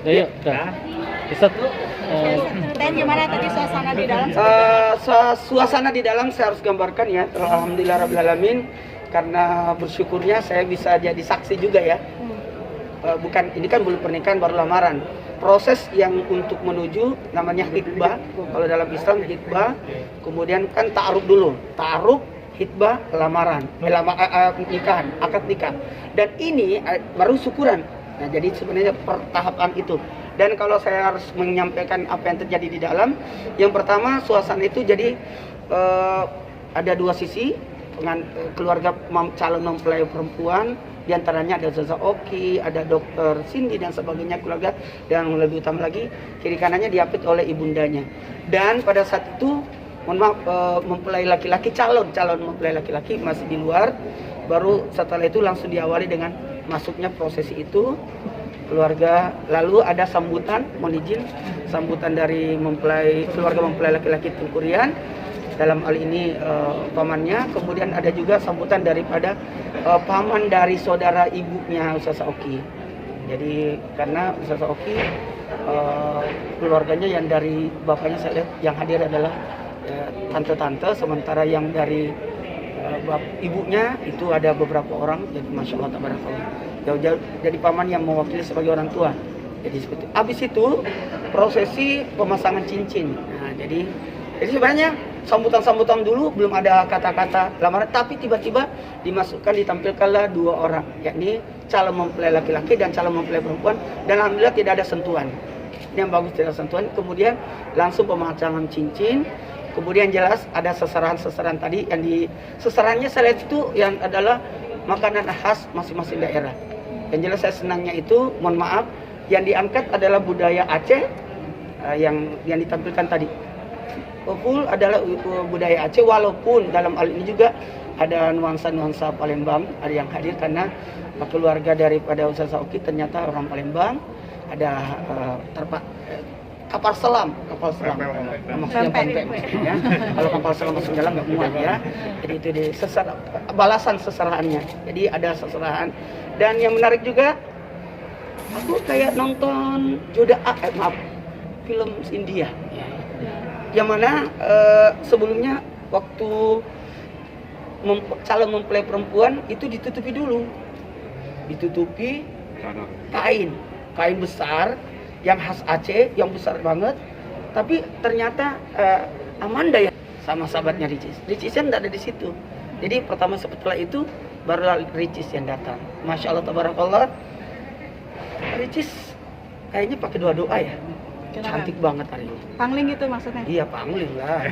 Ya, Ustaz, Dan gimana tadi suasana di dalam? Suasana di dalam saya harus gambarkan ya. Alhamdulillahirrahmanirrahim, karena bersyukurnya saya bisa jadi saksi juga ya. Bukan, ini kan belum pernikahan, baru lamaran. Proses yang untuk menuju namanya hitbah. Kalau dalam Islam hitbah, kemudian kan ta'aruf dulu. Ta'aruf, hitbah, lamaran, nikahan, akad nikah. Dan ini baru syukuran. Nah, jadi sebenarnya pertahapan itu. Dan kalau saya harus menyampaikan apa yang terjadi di dalam, yang pertama suasana itu jadi ada dua sisi dengan keluarga calon mempelai perempuan, diantaranya ada Ustazah Oki, ada Dokter Cindy dan sebagainya keluarga, dan lebih utama lagi kiri kanannya diapit oleh ibundanya. Dan pada saat itu, mohon maaf, mempelai laki-laki calon mempelai laki-laki masih di luar. Baru setelah itu langsung diawali dengan masuknya prosesi itu keluarga, lalu ada sambutan, mohon izin, sambutan dari keluarga mempelai laki-laki Tungkurian, dalam hal ini pamannya, kemudian ada juga sambutan daripada paman dari saudara ibunya Ustazah Oki. Jadi karena Ustazah Oki keluarganya yang dari bapaknya saya lihat yang hadir adalah tante-tante, sementara yang dari ibunya itu ada beberapa orang, jadi masya Allah tabarakallah. Jauh-jauh jadi paman yang mewakili sebagai orang tua. Jadi seperti itu. Habis itu prosesi pemasangan cincin. Nah, jadi sebenarnya sambutan dulu belum ada kata-kata lamaran, tapi tiba-tiba ditampilkanlah dua orang, yakni calon mempelai laki-laki dan calon mempelai perempuan, dan alhamdulillah tidak ada sentuhan. Ini yang bagus, tidak ada sentuhan. Kemudian langsung pemasangan cincin. Kemudian jelas ada seserahan tadi yang seserahannya saya lihat itu yang adalah makanan khas masing-masing daerah. Yang jelas saya senangnya itu, mohon maaf, yang diangkat adalah budaya Aceh yang ditampilkan tadi. Full adalah budaya Aceh, walaupun dalam hal ini juga ada nuansa-nuansa Palembang ada yang hadir karena keluarga daripada Ustazah Oki ternyata orang Palembang. Ada kapal selam maksudnya pempek ya. Kalau kapal selam masuk dalam nggak muat ya. Jadi itu balasan seserahannya. Jadi ada seserahan. Dan yang menarik juga, aku kayak nonton film India. Yang mana sebelumnya waktu calon mempelai perempuan itu ditutupi dulu, kain besar yang khas Aceh, yang besar banget. Tapi ternyata Amanda ya sama sahabatnya Ricis yang tidak ada di situ. Jadi pertama setelah itu baru Ricis yang datang. Masya Allah tabarakallah. Ricis kayaknya pakai doa ya. Cantik banget hari ini. Pangling gitu maksudnya? Iya, pangling lah.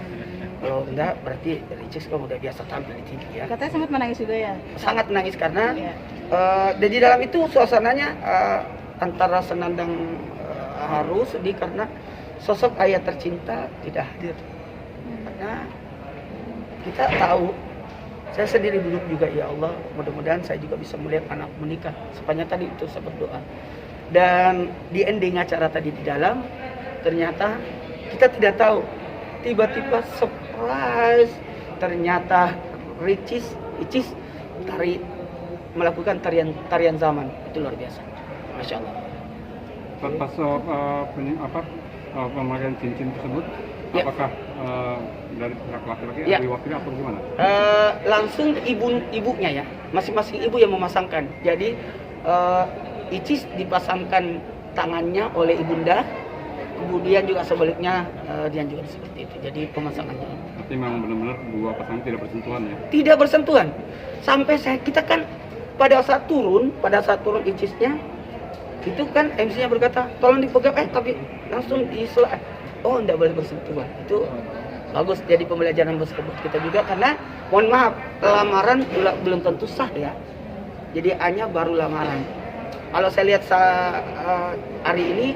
Kalau enggak berarti Ricis kan udah biasa tampil di TV ya. Katanya sempat menangis juga ya? Sangat menangis karena dan di dalam itu suasananya antara senang dan haru, sedih karena sosok ayah tercinta tidak hadir. Karena kita tahu, saya sendiri duduk juga, ya Allah, mudah-mudahan saya juga bisa melihat anak menikah. Sepanjang tadi itu saya berdoa. Dan di ending acara tadi di dalam, ternyata kita tidak tahu, tiba-tiba surprise, ternyata Ricis melakukan tarian zaman. Itu luar biasa, masya Allah. Pas pemakaian cincin tersebut, ya. Apakah dari pihak laki-laki ya. diwakili atau gimana? Langsung ibunya ya, masing-masing ibu yang memasangkan. Jadi Icis dipasangkan tangannya oleh ibunda, kemudian juga sebaliknya dia juga seperti itu. Jadi pemasangannya. Berarti memang benar-benar dua pasangan tidak bersentuhan ya? Tidak bersentuhan. Sampai kita kan pada saat turun Icisnya, itu kan MC-nya berkata, tolong dipegang, tapi langsung disela. Oh, tidak boleh bersentuhan. Itu bagus, jadi pembelajaran buat kita juga, karena mohon maaf, lamaran belum tentu sah ya. Jadi hanya baru lamaran. Kalau saya lihat hari ini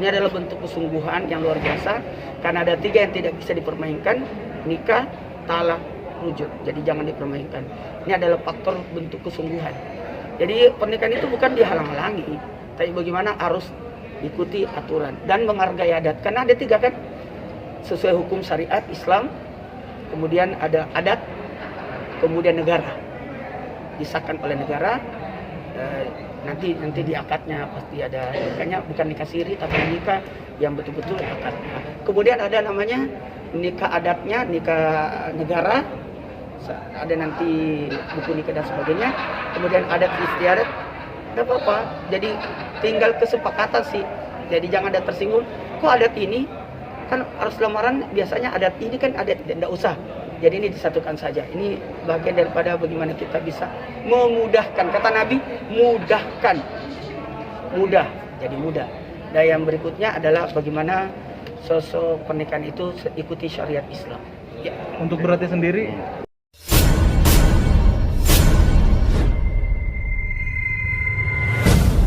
adalah bentuk kesungguhan yang luar biasa, karena ada 3 yang tidak bisa dipermainkan: nikah, talak, rujuk. Jadi jangan dipermainkan. Ini adalah faktor bentuk kesungguhan. Jadi pernikahan itu bukan dihalang-halangi, tapi bagaimana harus ikuti aturan dan menghargai adat. Karena ada 3 kan, sesuai hukum syariat Islam, kemudian ada adat, kemudian negara. Disahkan oleh negara, nanti di akadnya pasti ada nikahnya, bukan nikah siri tapi nikah yang betul-betul akadnya. Kemudian ada namanya nikah adatnya, nikah negara, ada nanti buku nikah dan sebagainya. Kemudian adat istiadat, nggak apa-apa. Jadi tinggal kesepakatan sih. Jadi jangan ada tersinggung. Kok adat ini kan harus lamaran, biasanya adat ini kan adat tidak usah. Jadi ini disatukan saja. Ini bagian daripada bagaimana kita bisa memudahkan. Kata Nabi, mudahkan. Mudah, jadi mudah. Dan yang berikutnya adalah bagaimana sosok pernikahan itu ikuti syariat Islam. Ya. Untuk beratnya sendiri